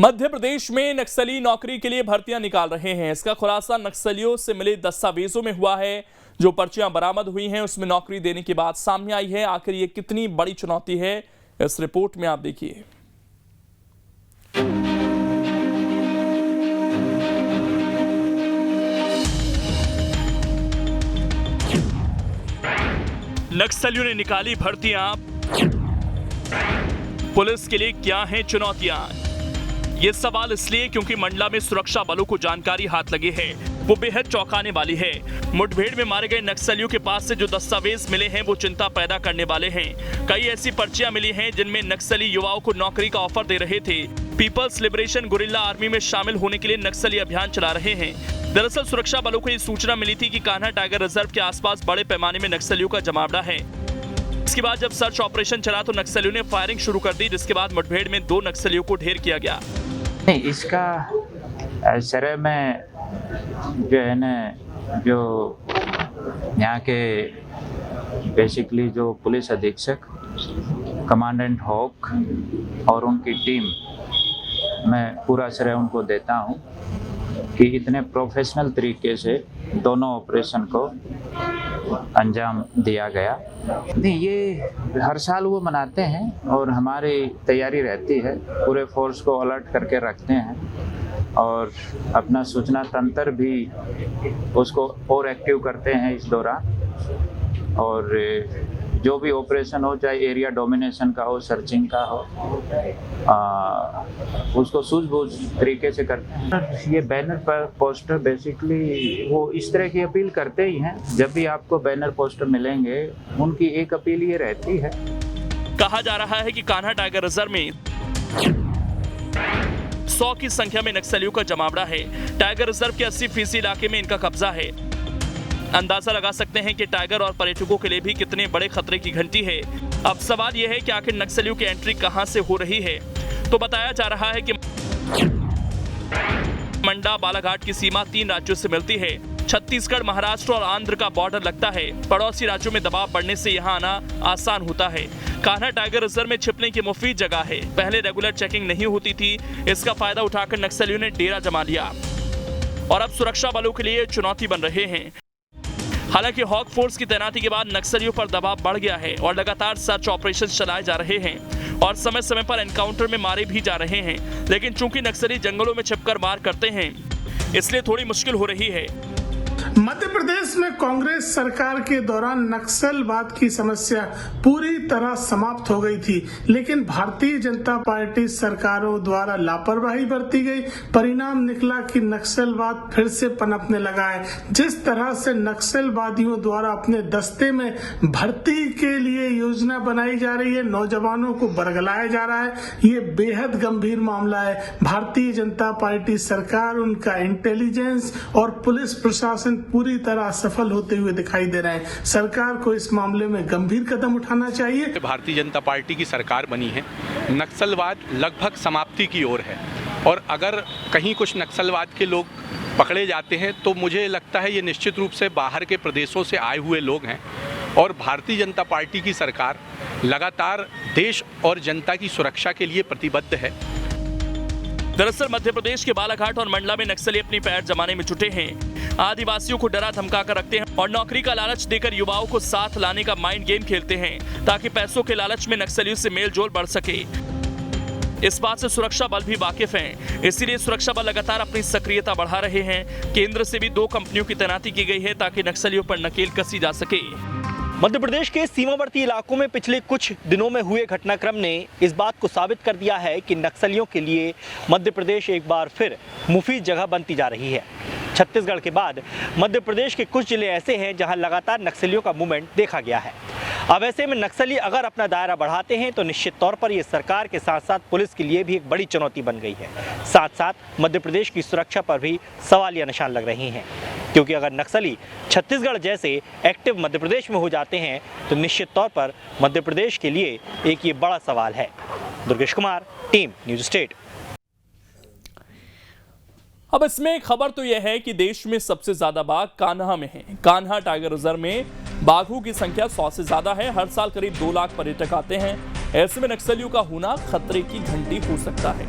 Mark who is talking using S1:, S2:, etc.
S1: मध्य प्रदेश में नक्सली नौकरी के लिए भर्तियां निकाल रहे हैं। इसका खुलासा नक्सलियों से मिले दस्तावेजों में हुआ है। जो पर्चियां बरामद हुई हैं उसमें नौकरी देने की बात सामने आई है। आखिर ये कितनी बड़ी चुनौती है, इस रिपोर्ट में आप देखिए। नक्सलियों ने निकाली भर्तियां, पुलिस के लिए क्या हैं चुनौतियां? ये सवाल इसलिए क्योंकि मंडला में सुरक्षा बलों को जानकारी हाथ लगी है, वो बेहद चौंकाने वाली है। मुठभेड़ में मारे गए नक्सलियों के पास से जो दस्तावेज मिले हैं वो चिंता पैदा करने वाले हैं। कई ऐसी पर्चियां मिली हैं जिनमें नक्सली युवाओं को नौकरी का ऑफर दे रहे थे। पीपल्स लिबरेशन गुरिल्ला आर्मी में शामिल होने के लिए नक्सली अभियान चला रहे हैं। दरअसल सुरक्षा बलों को ये सूचना मिली थी कि कान्हा टाइगर रिजर्व के आसपास बड़े पैमाने में नक्सलियों का जमावड़ा है। इसके बाद जब सर्च ऑपरेशन चला तो नक्सलियों ने फायरिंग शुरू कर दी, जिसके बाद मुठभेड़ में 2 नक्सलियों को ढेर किया गया।
S2: इसका शरह में जो है ना, जो यहाँ के बेसिकली जो पुलिस अधीक्षक कमांडेंट हॉक और उनकी टीम, मैं पूरा श्रेय उनको देता हूँ कि इतने प्रोफेशनल तरीके से दोनों ऑपरेशन को अंजाम दिया गया। नहीं, ये हर साल वो मनाते हैं और हमारी तैयारी रहती है, पूरे फोर्स को अलर्ट करके रखते हैं और अपना सूचना तंत्र भी उसको और एक्टिव करते हैं इस दौरान। और जो भी ऑपरेशन हो, चाहे एरिया डोमिनेशन का हो, सर्चिंग का हो, उसको सूझबूझ तरीके से करते हैं। ये बैनर पर पोस्टर बेसिकली वो इस तरह की अपील करते ही हैं। जब भी आपको बैनर पोस्टर मिलेंगे उनकी एक अपील ये रहती है।
S1: कहा जा रहा है कि कान्हा टाइगर रिजर्व में 100 की संख्या में नक्सलियों का जमावड़ा है। टाइगर रिजर्व के 80% इलाके में इनका कब्जा है। अंदाजा लगा सकते हैं कि टाइगर और पर्यटकों के लिए भी कितने बड़े खतरे की घंटी है। अब सवाल यह है कि आखिर नक्सलियों की एंट्री कहां से हो रही है। तो बताया जा रहा है कि मंडा बालाघाट की सीमा 3 राज्यों से मिलती है। छत्तीसगढ़, महाराष्ट्र और आंध्र का बॉर्डर लगता है। पड़ोसी राज्यों में दबाव बढ़ने से यहां आना आसान होता है। कान्हा टाइगर रिजर्व में छिपने की मुफीद जगह है। पहले रेगुलर चेकिंग नहीं होती थी। इसका फायदा उठाकर नक्सलियों ने डेरा जमा लिया और अब सुरक्षा बलों के लिए चुनौती बन रहे हैं। हालांकि हॉक फोर्स की तैनाती के बाद नक्सलियों पर दबाव बढ़ गया है और लगातार सर्च ऑपरेशन चलाए जा रहे हैं और समय समय पर एनकाउंटर में मारे भी जा रहे हैं। लेकिन चूंकि नक्सली जंगलों में छिपकर मार करते हैं, इसलिए थोड़ी मुश्किल हो रही है।
S3: मध्य प्रदेश में कांग्रेस सरकार के दौरान नक्सलवाद की समस्या पूरी तरह समाप्त हो गई थी, लेकिन भारतीय जनता पार्टी सरकारों द्वारा लापरवाही बरती गई। परिणाम निकला कि नक्सलवाद फिर से पनपने लगा है। जिस तरह से नक्सलवादियों द्वारा अपने दस्ते में भर्ती के लिए योजना बनाई जा रही है, नौजवानों को बरगलाया जा रहा है, ये बेहद गंभीर मामला है। भारतीय जनता पार्टी सरकार, उनका इंटेलिजेंस और पुलिस प्रशासन पूरी तरह असफल होते हुए दिखाई दे रहे हैं। सरकार को इस मामले में गंभीर कदम उठाना चाहिए।
S4: भारतीय जनता पार्टी की सरकार बनी है, नक्सलवाद लगभग समाप्ति की ओर है और अगर कहीं कुछ नक्सलवाद के लोग पकड़े जाते हैं तो मुझे लगता है ये निश्चित रूप से बाहर के प्रदेशों से आए हुए लोग हैं। और भारतीय जनता पार्टी की सरकार लगातार देश और जनता की सुरक्षा के लिए प्रतिबद्ध है।
S1: दरअसल मध्य प्रदेश के बालाघाट और मंडला में नक्सली अपनी पैर जमाने में जुटे हैं। आदिवासियों को डरा धमका कर रखते हैं और नौकरी का लालच देकर युवाओं को साथ लाने का माइंड गेम खेलते हैं ताकि पैसों के लालच में नक्सलियों से मेलजोल बढ़ सके। इस बात से सुरक्षा बल भी वाकिफ हैं, इसीलिए सुरक्षा बल लगातार अपनी सक्रियता बढ़ा रहे हैं। केंद्र से भी 2 कंपनियों की तैनाती की गई है ताकि नक्सलियों पर नकेल कसी जा सके।
S5: मध्य प्रदेश के सीमावर्ती इलाकों में पिछले कुछ दिनों में हुए घटनाक्रम ने इस बात को साबित कर दिया है कि नक्सलियों के लिए मध्य प्रदेश एक बार फिर मुफीद जगह बनती जा रही है। छत्तीसगढ़ के बाद मध्य प्रदेश के कुछ जिले ऐसे हैं जहां लगातार नक्सलियों का मूवमेंट देखा गया है। अब ऐसे में नक्सली अगर अपना दायरा बढ़ाते हैं तो निश्चित तौर पर ये सरकार के साथ साथ पुलिस के लिए भी एक बड़ी चुनौती बन गई है। साथ साथ मध्य प्रदेश की सुरक्षा पर भी सवालिया निशान लग रहे हैं, क्योंकि अगर नक्सली छत्तीसगढ़ जैसे एक्टिव मध्य प्रदेश में हो जाते हैं तो निश्चित तौर पर मध्य प्रदेश के लिए एक ये बड़ा सवाल है। Durgesh Kumar, team news state.
S1: अब इसमें खबर तो यह है कि देश में सबसे ज्यादा बाघ कान्हा में हैं। कान्हा टाइगर रिजर्व में बाघों की संख्या 100 से ज्यादा है। हर साल करीब 2 लाख पर्यटक आते हैं। ऐसे में नक्सलियों का होना खतरे की घंटी हो सकता है।